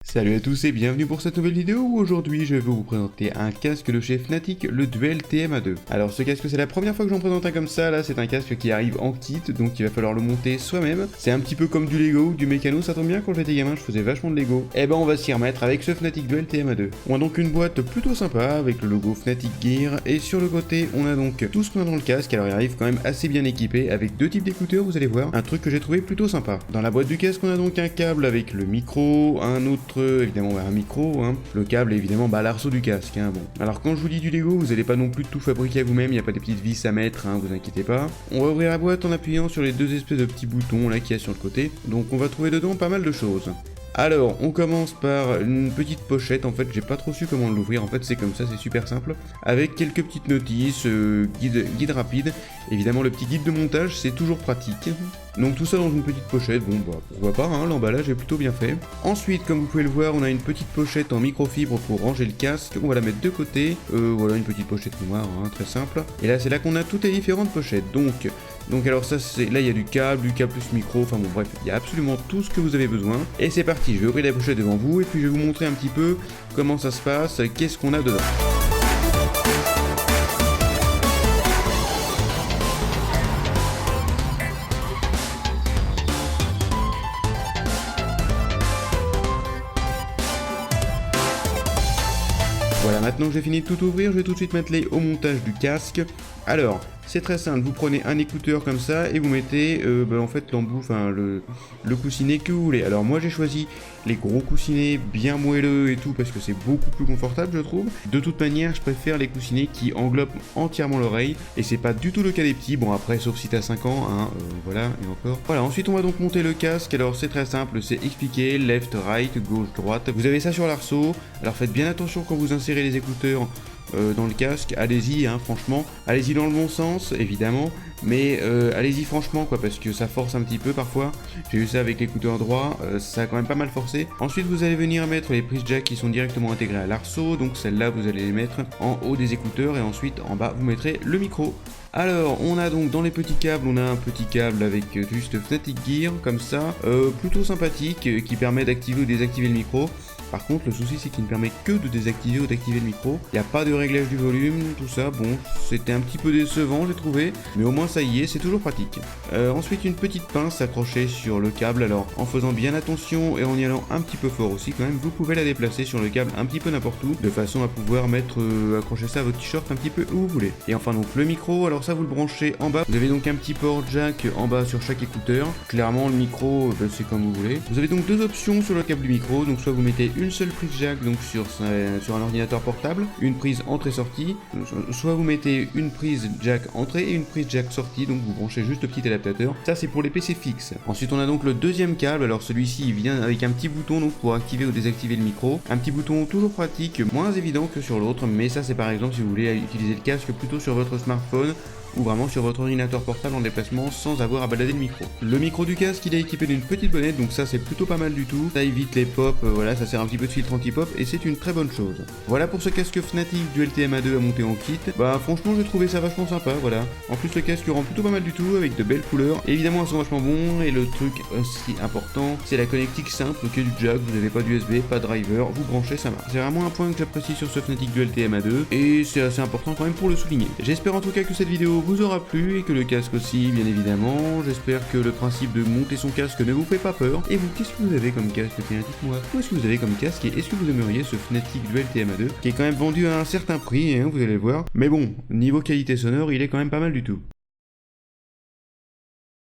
Salut à tous et bienvenue pour cette nouvelle vidéo où aujourd'hui je vais vous présenter un casque de chez Fnatic, le Duel TMA2. Alors ce casque c'est la première fois que j'en présente un comme ça, là c'est un casque qui arrive en kit donc il va falloir le monter soi-même. C'est un petit peu comme du Lego ou du mécano, ça tombe bien quand j'étais gamin je faisais vachement de Lego. Et ben on va s'y remettre avec ce Fnatic Duel TMA2. On a donc une boîte plutôt sympa avec le logo Fnatic Gear et sur le côté on a donc tout ce qu'on a dans le casque. Alors il arrive quand même assez bien équipé avec deux types d'écouteurs, vous allez voir, un truc que j'ai trouvé plutôt sympa. Dans la boîte du casque on a donc un câble avec le micro, un autre évidemment un micro, le câble évidemment l'arceau du casque. Bon. Alors quand je vous dis du Lego, vous n'allez pas non plus tout fabriquer à vous-même, il n'y a pas des petites vis à mettre, vous inquiétez pas. On va ouvrir la boîte en appuyant sur les deux espèces de petits boutons là qu'il y a sur le côté, donc on va trouver dedans pas mal de choses. Alors, on commence par une petite pochette, en fait j'ai pas trop su comment l'ouvrir, en fait c'est comme ça, c'est super simple, avec quelques petites notices, guide rapide, évidemment le petit guide de montage, c'est toujours pratique. Donc tout ça dans une petite pochette, bon bah pourquoi pas, l'emballage est plutôt bien fait. Ensuite, comme vous pouvez le voir, on a une petite pochette en microfibre pour ranger le casque, on va la mettre de côté, voilà une petite pochette noire, très simple. Et là c'est là qu'on a toutes les différentes pochettes, donc alors ça c'est, là il y a du câble plus micro, enfin bon bref, il y a absolument tout ce que vous avez besoin. Et c'est parti, je vais ouvrir la pochette devant vous et puis je vais vous montrer un petit peu comment ça se passe, qu'est-ce qu'on a dedans. Voilà, maintenant que j'ai fini de tout ouvrir, je vais tout de suite m'atteler au montage du casque. Alors, c'est très simple, vous prenez un écouteur comme ça et vous mettez en fait l'embout, le coussinet que vous voulez. Alors moi j'ai choisi les gros coussinets bien moelleux et tout parce que c'est beaucoup plus confortable je trouve. De toute manière je préfère les coussinets qui englobent entièrement l'oreille et c'est pas du tout le cas des petits, bon après sauf si t'as 5 ans, voilà et encore. Voilà, ensuite on va donc monter le casque, alors c'est très simple, c'est expliqué, left, right, gauche, droite. Vous avez ça sur l'arceau, alors faites bien attention quand vous insérez les écouteurs dans le casque, allez-y franchement, allez-y dans le bon sens évidemment, mais allez-y franchement quoi, parce que ça force un petit peu parfois, j'ai eu ça avec l'écouteur droit, ça a quand même pas mal forcé. Ensuite vous allez venir mettre les prises jack qui sont directement intégrées à l'arceau, donc celles-là vous allez les mettre en haut des écouteurs et ensuite en bas vous mettrez le micro. Alors, on a donc dans les petits câbles, on a un petit câble avec juste Fnatic Gear, comme ça, plutôt sympathique, qui permet d'activer ou désactiver le micro. Par contre, le souci c'est qu'il ne permet que de désactiver ou d'activer le micro. Il n'y a pas de réglage du volume, tout ça, bon, c'était un petit peu décevant j'ai trouvé, mais au moins ça y est, c'est toujours pratique. Ensuite, une petite pince accrochée sur le câble, alors en faisant bien attention et en y allant un petit peu fort aussi quand même, vous pouvez la déplacer sur le câble un petit peu n'importe où, de façon à pouvoir accrocher ça à votre t-shirt un petit peu où vous voulez. Et enfin donc le micro, alors ça vous le branchez en bas, vous avez donc un petit port jack en bas sur chaque écouteur, clairement le micro c'est comme vous voulez. Vous avez donc deux options sur le câble du micro, donc soit vous mettez une seule prise jack donc sur un ordinateur portable, une prise entrée-sortie, soit vous mettez une prise jack entrée et une prise jack sortie, donc vous branchez juste le petit adaptateur, ça c'est pour les PC fixes. Ensuite on a donc le deuxième câble, alors celui-ci il vient avec un petit bouton donc pour activer ou désactiver le micro, un petit bouton toujours pratique, moins évident que sur l'autre, mais ça c'est par exemple si vous voulez utiliser le casque plutôt sur votre smartphone ou vraiment sur votre ordinateur portable en déplacement sans avoir à balader le micro. Le micro du casque il est équipé d'une petite bonnette, donc ça c'est plutôt pas mal du tout, ça évite les pops, voilà, ça sert un petit peu de filtre anti-pop et c'est une très bonne chose. Voilà pour ce casque Fnatic Duel TMA2 à monter en kit, franchement j'ai trouvé ça vachement sympa, voilà. En plus le casque rend plutôt pas mal du tout avec de belles couleurs, et évidemment elles sont vachement bons et le truc aussi important c'est la connectique simple que du jack, vous n'avez pas d'USB, pas de driver, vous branchez ça marche. C'est vraiment un point que j'apprécie sur ce Fnatic Duel TMA2 et c'est assez important quand même pour le souligner. J'espère en tout cas que cette vidéo vous aura plu et que le casque aussi bien évidemment. J'espère que le principe de monter son casque ne vous fait pas peur. Et vous, qu'est-ce que vous avez comme casque? Tiens, dites-moi, qu'est-ce que vous avez comme casque et est-ce que vous aimeriez ce Fnatic Duel TMA2 qui est quand même vendu à un certain prix, vous allez le voir. Mais bon, niveau qualité sonore, il est quand même pas mal du tout.